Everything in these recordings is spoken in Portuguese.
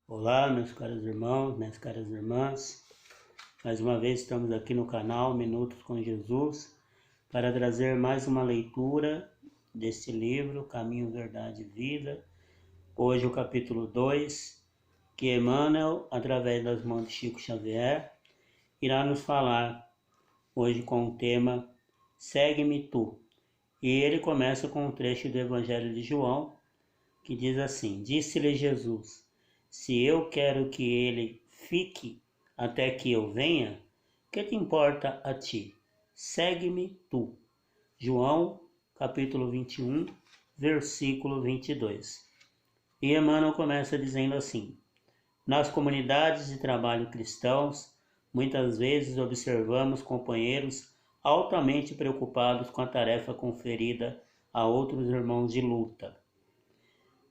Olá, meus caros irmãos, minhas caras irmãs. Mais uma vez estamos aqui no canal Minutos com Jesus para trazer mais uma leitura deste livro, Caminho, Verdade e Vida. Hoje o capítulo 2, que Emmanuel, através das mãos de Chico Xavier, irá nos falar hoje com o tema Segue-me tu. E ele começa com um trecho do Evangelho de João, que diz assim: Disse-lhe Jesus: se eu quero que ele fique até que eu venha, que te importa a ti? Segue-me tu. João, capítulo 21, versículo 22. E Emmanuel começa dizendo assim: nas comunidades de trabalho cristãos, muitas vezes observamos companheiros altamente preocupados com a tarefa conferida a outros irmãos de luta.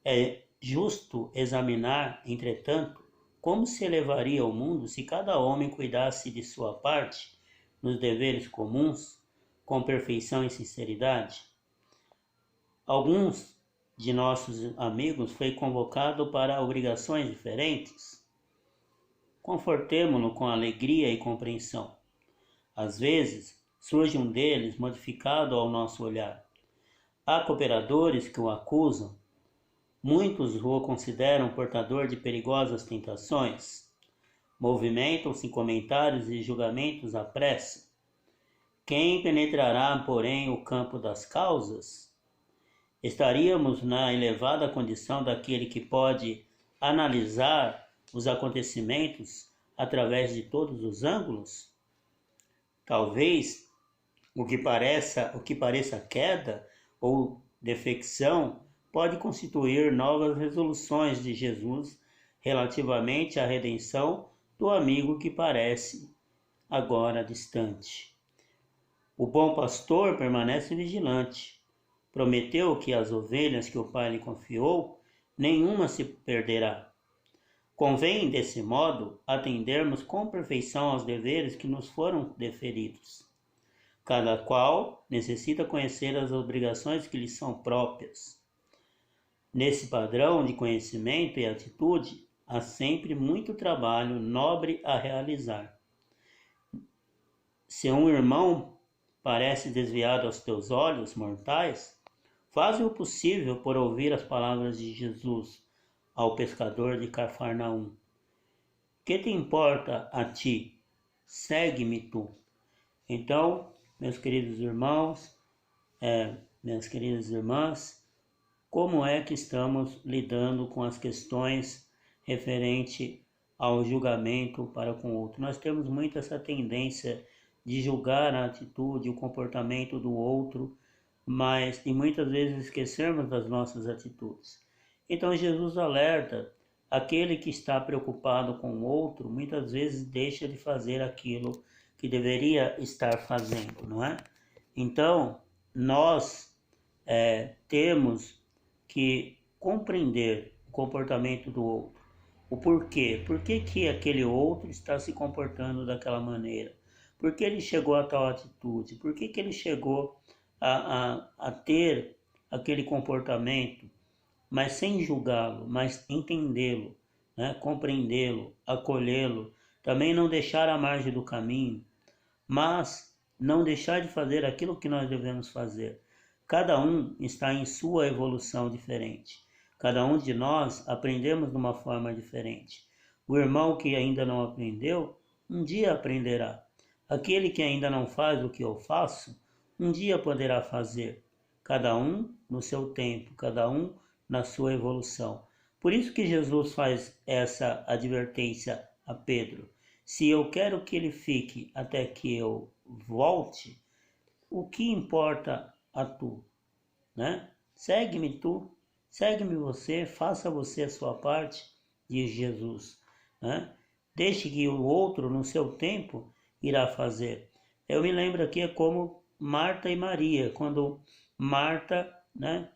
É justo examinar, entretanto, como se elevaria o mundo se cada homem cuidasse de sua parte nos deveres comuns, com perfeição e sinceridade. Alguns de nossos amigos foi convocado para obrigações diferentes. Confortemo-lo com alegria e compreensão. Às vezes, surge um deles modificado ao nosso olhar. Há cooperadores que o acusam. Muitos o consideram portador de perigosas tentações. Movimentam-se comentários e julgamentos à pressa. Quem penetrará, porém, o campo das causas? Estaríamos na elevada condição daquele que pode analisar os acontecimentos através de todos os ângulos? Talvez o que pareça queda ou defecção pode constituir novas resoluções de Jesus relativamente à redenção do amigo que parece agora distante. O bom pastor permanece vigilante. Prometeu que as ovelhas que o Pai lhe confiou, nenhuma se perderá. Convém, desse modo, atendermos com perfeição aos deveres que nos foram deferidos. Cada qual necessita conhecer as obrigações que lhe são próprias. Nesse padrão de conhecimento e atitude, há sempre muito trabalho nobre a realizar. Se um irmão parece desviado aos teus olhos mortais, faze o possível por ouvir as palavras de Jesus ao pescador de Cafarnaum. Que te importa a ti? Segue-me tu. Então, meus queridos irmãos, minhas queridas irmãs, como é que estamos lidando com as questões referente ao julgamento para com o outro? Nós temos muito essa tendência de julgar a atitude, o comportamento do outro, e muitas vezes esquecermos das nossas atitudes. Então Jesus alerta: aquele que está preocupado com o outro, muitas vezes deixa de fazer aquilo que deveria estar fazendo, não é? Então, nós temos que compreender o comportamento do outro. O porquê. Por que aquele outro está se comportando daquela maneira? Por que ele chegou a tal atitude? Por que ele chegou a ter aquele comportamento? Mas sem julgá-lo, mas entendê-lo, né? Compreendê-lo, acolhê-lo. Também não deixar à margem do caminho, mas não deixar de fazer aquilo que nós devemos fazer. Cada um está em sua evolução diferente. Cada um de nós aprendemos de uma forma diferente. O irmão que ainda não aprendeu, um dia aprenderá. Aquele que ainda não faz o que eu faço, um dia poderá fazer. Cada um no seu tempo, cada um na sua evolução. Por isso que Jesus faz essa advertência a Pedro. Se eu quero que ele fique até que eu volte, o que importa a tu, né? Segue-me tu, segue-me você, faça você a sua parte, diz Jesus, né? Deixe que o outro no seu tempo irá fazer. Eu me lembro aqui é como Marta e Maria, quando Marta, né,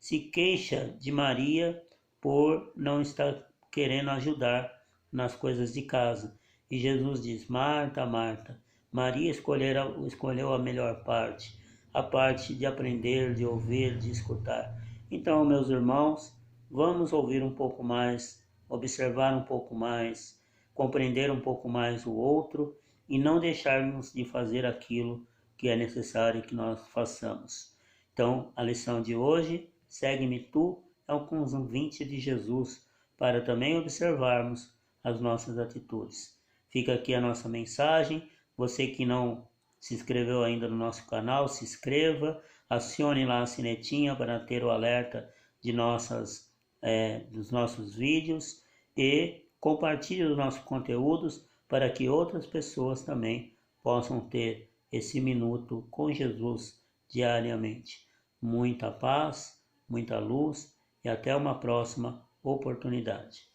se queixa de Maria por não estar querendo ajudar nas coisas de casa. E Jesus diz: Marta, Marta, Maria escolheu a melhor parte, a parte de aprender, de ouvir, de escutar. Então, meus irmãos, vamos ouvir um pouco mais observar um pouco mais, compreender um pouco mais o outro e não deixarmos de fazer aquilo que é necessário que nós façamos. Então, a lição de hoje, segue-me tu, é um convite de Jesus para também observarmos as nossas atitudes. Fica aqui a nossa mensagem. Você que não se inscreveu ainda no nosso canal, se inscreva, acione lá a sinetinha para ter o alerta de dos nossos vídeos e compartilhe os nossos conteúdos para que outras pessoas também possam ter esse minuto com Jesus diariamente. Muita paz, muita luz e até uma próxima oportunidade.